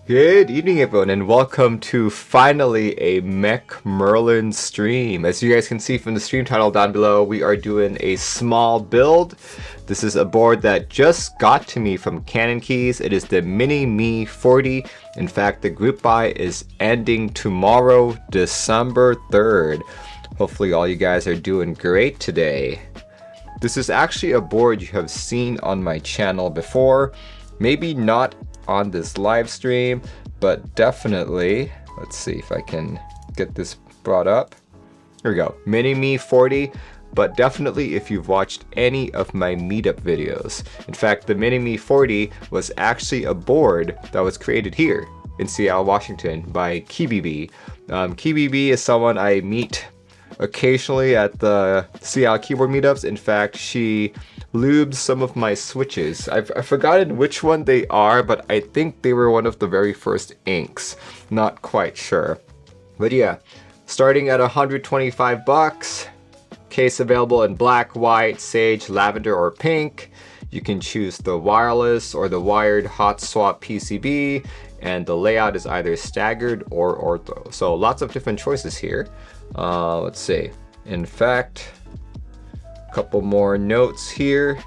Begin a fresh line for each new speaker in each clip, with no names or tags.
Good evening everyone and welcome to finally a Mech Merlin stream. As you guys can see from the stream title down below, we are doing a small build. This is a board that just got to me from Canon Keys. It is the Minimi40. In fact, the group buy is ending tomorrow, December 3rd. Hopefully all you guys are doing great today. This is actually a board you have seen on my channel before. Maybe not on this live stream, but definitely, let's see if I can get this brought up. Here we go, Minimi40, but definitely if you've watched any of my meetup videos. In fact, the Minimi40 was actually a board that was created here in Seattle, Washington by Keebio. Keebio is someone I meet occasionally at the Seattle keyboard meetups. In fact, she lubes some of my switches. I've forgotten which one they are, but I think they were one of the very first inks. Not quite sure. But yeah, starting at 125 bucks. Case available in black, white, sage, lavender, or pink. You can choose the wireless or the wired hot swap PCB, and the layout is either staggered or ortho. So lots of different choices here. Let's see. In fact, a couple more notes here.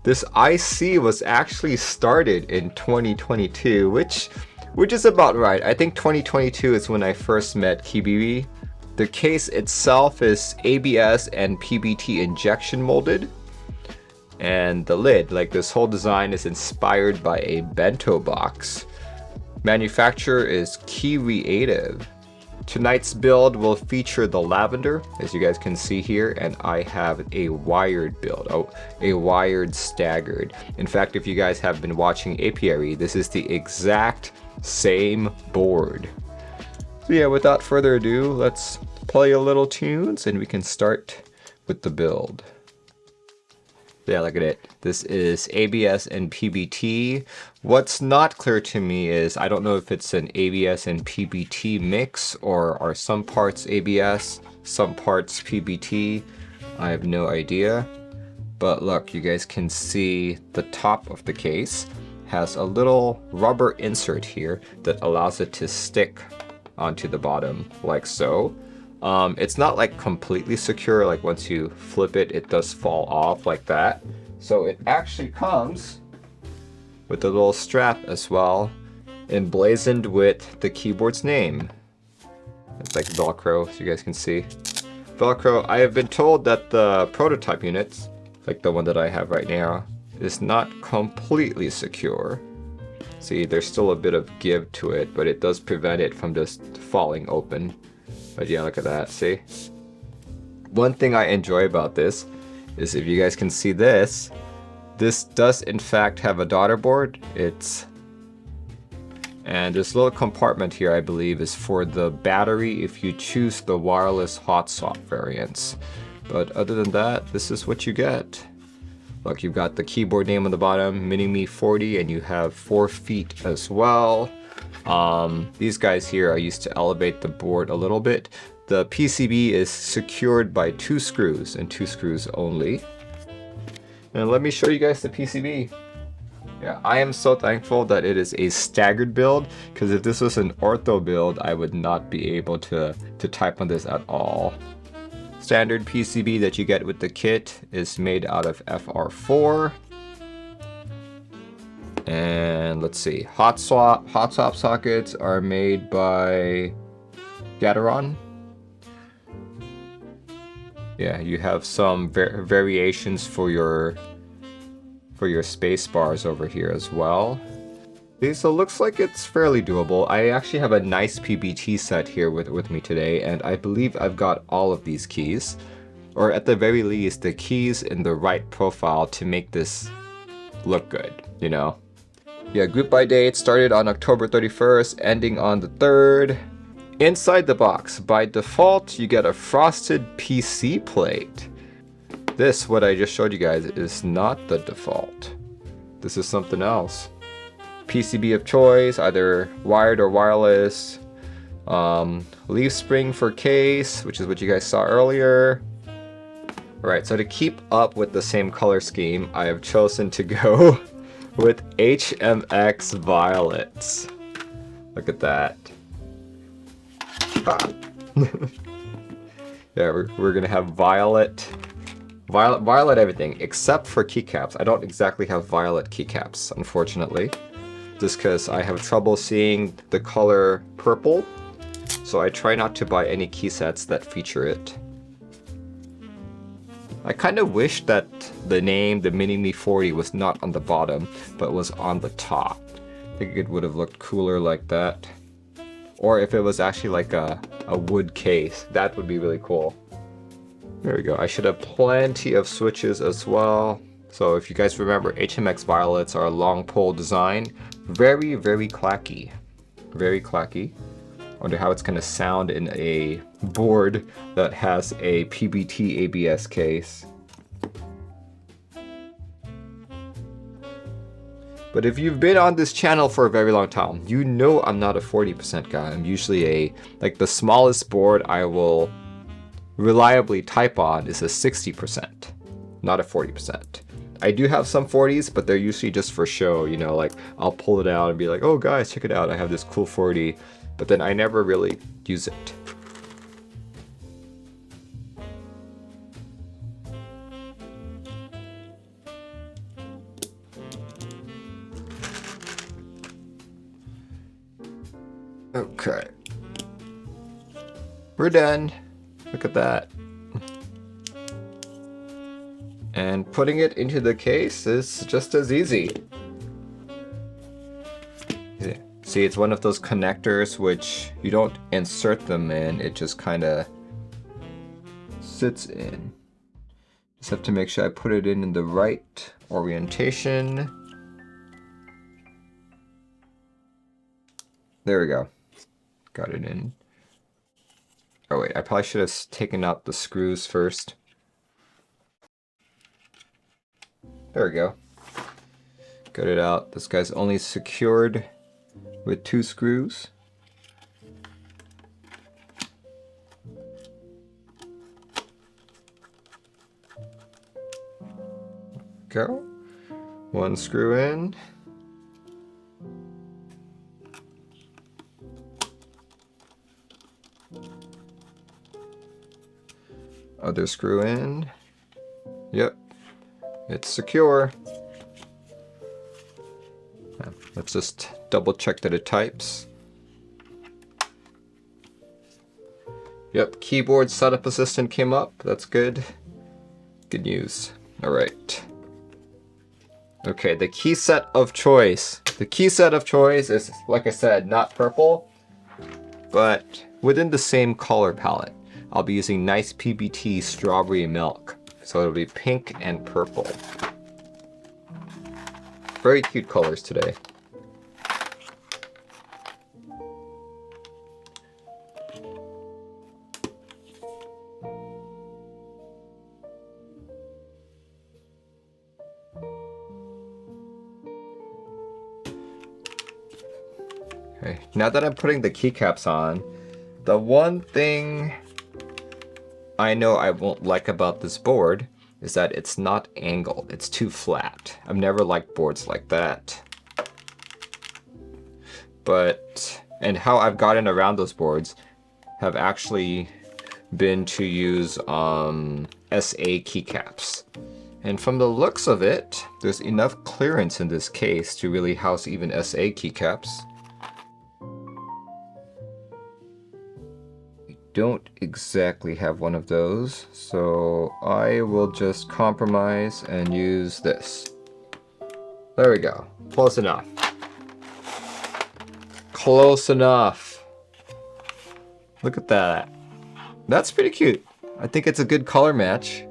This IC was actually started in 2022, which is about right. I think 2022 is when I first met Keebio. The case itself is ABS and PBT injection molded. And the lid, like this whole design, is inspired by a bento box. Manufacturer is Creative. Tonight's build will feature the lavender, as you guys can see here, and I have a wired build, a wired staggered. In fact, if you guys have been watching Apiary, this is the exact same board. So yeah, without further ado, let's play a little tunes and we can start with the build. Yeah, look at it. This is ABS and PBT. What's not clear to me is, I don't know if it's an ABS and PBT mix, or are some parts ABS, some parts PBT. I have no idea. But look, you guys can see the top of the case has a little rubber insert here that allows it to stick onto the bottom, like so. It's not like completely secure, like once you flip it, it does fall off like that. So it actually comes with a little strap as well, emblazoned with the keyboard's name. It's like Velcro, so you guys can see. Velcro, I have been told that the prototype units, like the one that I have right now, is not completely secure. See, there's still a bit of give to it, but it does prevent it from just falling open. But yeah, look at that, see? One thing I enjoy about this is, if you guys can see this does in fact have a daughter board. And this little compartment here, I believe, is for the battery if you choose the wireless hot swap variants. But other than that, this is what you get. Look, you've got the keyboard name on the bottom, Minimi40, and you have 4 feet as well. These guys here, I used to elevate the board a little bit. The PCB is secured by 2 screws and 2 screws only. And let me show you guys the PCB. Yeah, I am so thankful that it is a staggered build, because if this was an ortho build, I would not be able to type on this at all. Standard PCB that you get with the kit is made out of FR4. And let's see, hot swap sockets are made by Gateron. Yeah, you have some variations for your space bars over here as well. So it looks like it's fairly doable. I actually have a nice PBT set here with me today, and I believe I've got all of these keys, or at the very least the keys in the right profile to make this look good, you know. Yeah, group buy date started on October 31st, ending on the 3rd. Inside the box, by default, you get a frosted PC plate. This, what I just showed you guys, is not the default. This is something else. PCB of choice, either wired or wireless. Leaf spring for case, which is what you guys saw earlier. Alright, so to keep up with the same color scheme, I have chosen to go with HMX violets. Look at that. Ah. Yeah, we're gonna have violet everything, except for keycaps. I don't exactly have violet keycaps, unfortunately. Just because I have trouble seeing the color purple. So I try not to buy any key sets that feature it. I kind of wish that the name, the Minimi40, was not on the bottom, but was on the top. I think it would have looked cooler like that. Or if it was actually like a wood case, that would be really cool. There we go. I should have plenty of switches as well. So if you guys remember, HMX violets are a long pole design. Very, very clacky. Very clacky. Wonder how it's gonna sound in a board that has a PBT ABS case. But if you've been on this channel for a very long time, you know I'm not a 40% guy. I'm usually like the smallest board I will reliably type on is a 60%, not a 40%. I do have some 40s, but they're usually just for show, you know, like I'll pull it out and be like, oh guys, check it out, I have this cool 40, but then I never really use it. Okay. We're done. Look at that. And putting it into the case is just as easy. See, it's one of those connectors which you don't insert them in, it just kind of sits in. Just have to make sure I put it in the right orientation. There we go. Got it in. Oh wait, I probably should have taken out the screws first. There we go. Got it out. This guy's only secured with 2 screws. Go. 1 screw in. Other screw in. Yep. It's secure. Let's just double check that it types. Yep, keyboard setup assistant came up. That's good. Good news. Alright. Okay, the key set of choice. The key set of choice is, like I said, not purple, but within the same color palette. I'll be using nice PBT strawberry milk. So it'll be pink and purple. Very cute colors today. Okay, now that I'm putting the keycaps on, the one thing I know I won't like about this board is that it's not angled. It's too flat. I've never liked boards like that. And how I've gotten around those boards have actually been to use SA keycaps. And from the looks of it, there's enough clearance in this case to really house even SA keycaps. Don't exactly have one of those, so I will just compromise and use this. There we go. Close enough. Close enough. Look at that. That's pretty cute. I think it's a good color match.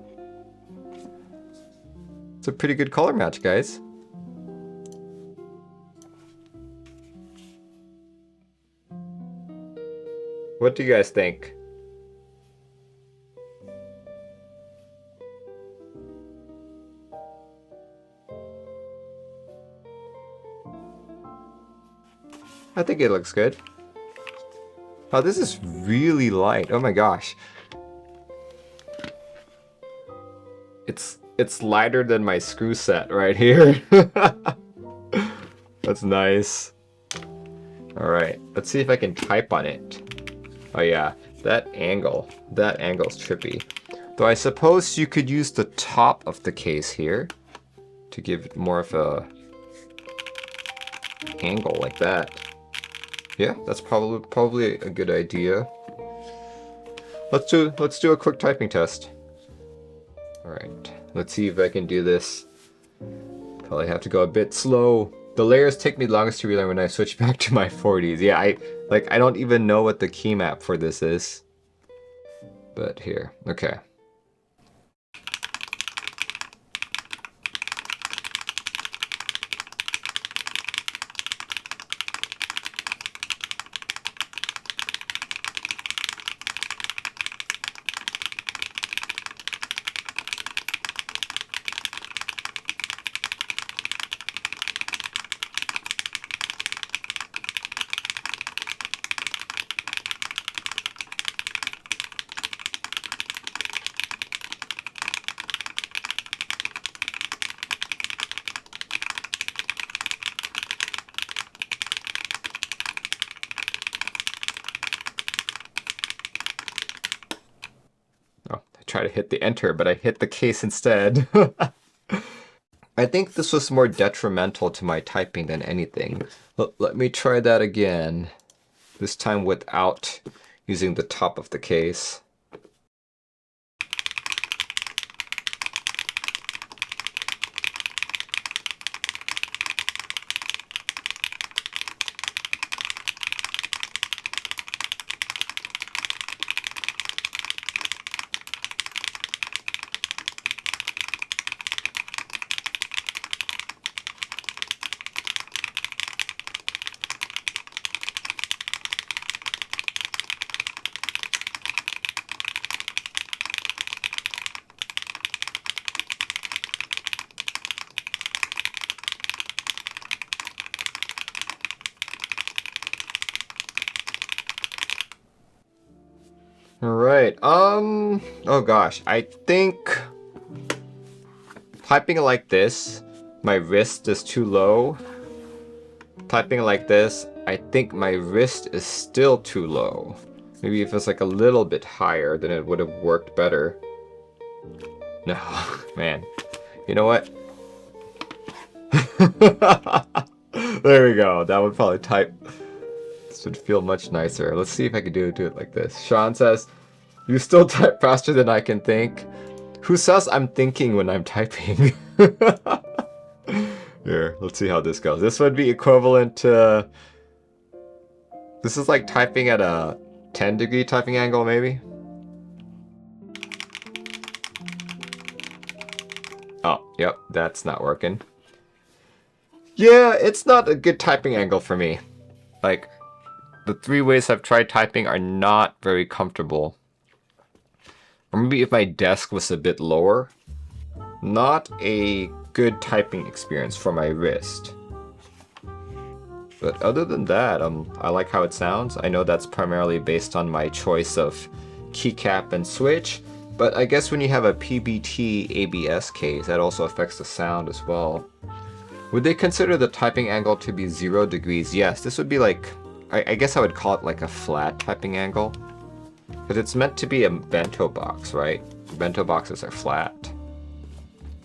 It's a pretty good color match, guys. What do you guys think? I think it looks good. Oh, this is really light. Oh my gosh. It's lighter than my screw set right here. That's nice. Alright, let's see if I can type on it. Oh yeah, that angle's trippy. Though I suppose you could use the top of the case here to give it more of a angle like that. Yeah, that's probably a good idea. Let's do a quick typing test. Alright, let's see if I can do this. Probably have to go a bit slow. The layers take me longest to relearn when I switch back to my 40s. Yeah, I don't even know what the key map for this is. But here, okay. Try to hit the enter, but I hit the case instead. I think this was more detrimental to my typing than anything. Let me try that again. This time without using the top of the case. Alright, oh gosh, I think typing like this, my wrist is too low. Typing like this, I think my wrist is still too low. Maybe if it's like a little bit higher, then it would have worked better. No, man. You know what? There we go, that would probably type. This would feel much nicer. Let's see if I can do it like this. Sean says, you still type faster than I can think. Who says I'm thinking when I'm typing? Here, let's see how this goes. This would be equivalent to... This is like typing at a 10-degree typing angle, maybe? Oh, yep, that's not working. Yeah, it's not a good typing angle for me. Like, the 3 ways I've tried typing are not very comfortable. Or maybe if my desk was a bit lower. Not a good typing experience for my wrist. But other than that, I like how it sounds. I know that's primarily based on my choice of keycap and switch. But I guess when you have a PBT ABS case, that also affects the sound as well. Would they consider the typing angle to be 0 degrees? Yes, this would be like... I guess I would call it like a flat typing angle. Because it's meant to be a bento box, right? Bento boxes are flat.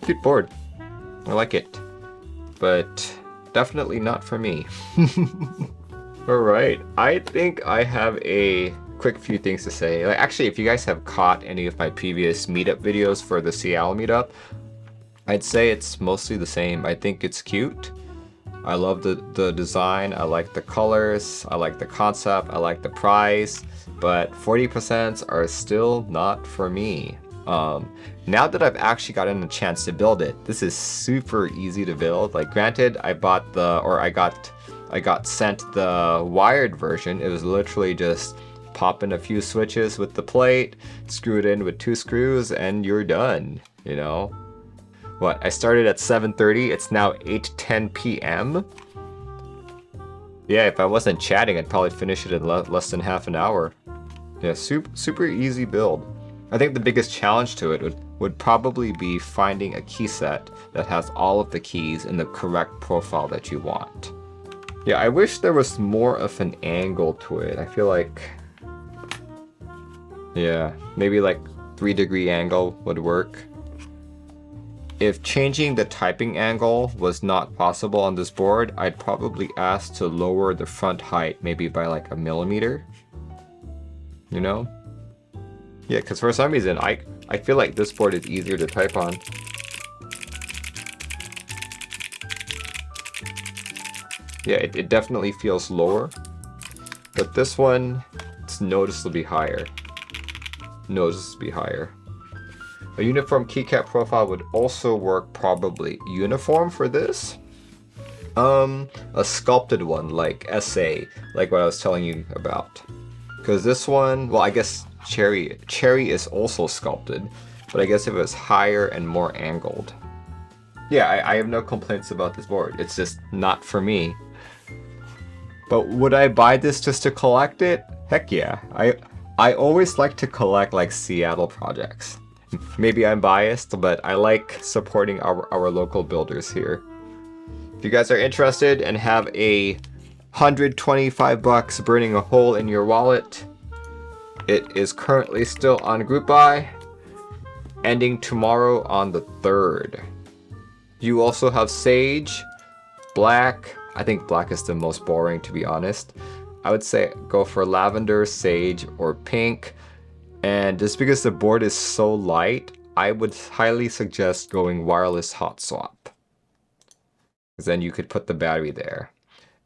Cute board. I like it. But definitely not for me. Alright, I think I have a quick few things to say. Like, actually, if you guys have caught any of my previous meetup videos for the Seattle meetup, I'd say it's mostly the same. I think it's cute. I love the design, I like the colors, I like the concept, I like the price, but 40% are still not for me. Now that I've actually gotten a chance to build it, this is super easy to build. Like, granted, I got sent the wired version. It was literally just pop in a few switches with the plate, screw it in with 2 screws, and you're done, you know? What, I started at 7:30, it's now 8:10 p.m.? Yeah, if I wasn't chatting, I'd probably finish it in less than half an hour. Yeah, super easy build. I think the biggest challenge to it would probably be finding a key set that has all of the keys in the correct profile that you want. Yeah, I wish there was more of an angle to it. I feel like, yeah, maybe like 3-degree angle would work. If changing the typing angle was not possible on this board, I'd probably ask to lower the front height maybe by like 1 millimeter. You know? Yeah, because for some reason, I feel like this board is easier to type on. Yeah, it definitely feels lower. But this one, it's noticeably higher. Noticeably higher. A uniform keycap profile would also work probably. Uniform for this? A sculpted one, like SA, like what I was telling you about. Because this one, well, I guess Cherry is also sculpted, but I guess if it was higher and more angled. Yeah, I have no complaints about this board. It's just not for me. But would I buy this just to collect it? Heck yeah. I always like to collect like Seattle projects. Maybe I'm biased, but I like supporting our local builders here. If you guys are interested and have a $125 burning a hole in your wallet, it is currently still on group buy, ending tomorrow on the 3rd. You also have Sage, Black. I think Black is the most boring, to be honest. I would say go for Lavender, Sage, or Pink. And just because the board is so light, I would highly suggest going wireless hot swap. Because then you could put the battery there.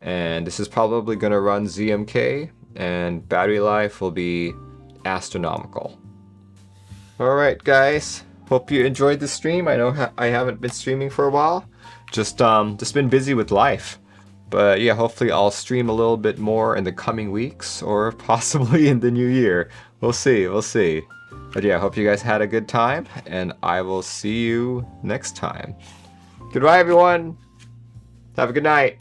And this is probably going to run ZMK, and battery life will be astronomical. Alright guys, hope you enjoyed the stream. I know I haven't been streaming for a while. Just been busy with life. But yeah, hopefully I'll stream a little bit more in the coming weeks, or possibly in the new year. We'll see, we'll see. But yeah, I hope you guys had a good time, and I will see you next time. Goodbye everyone! Have a good night!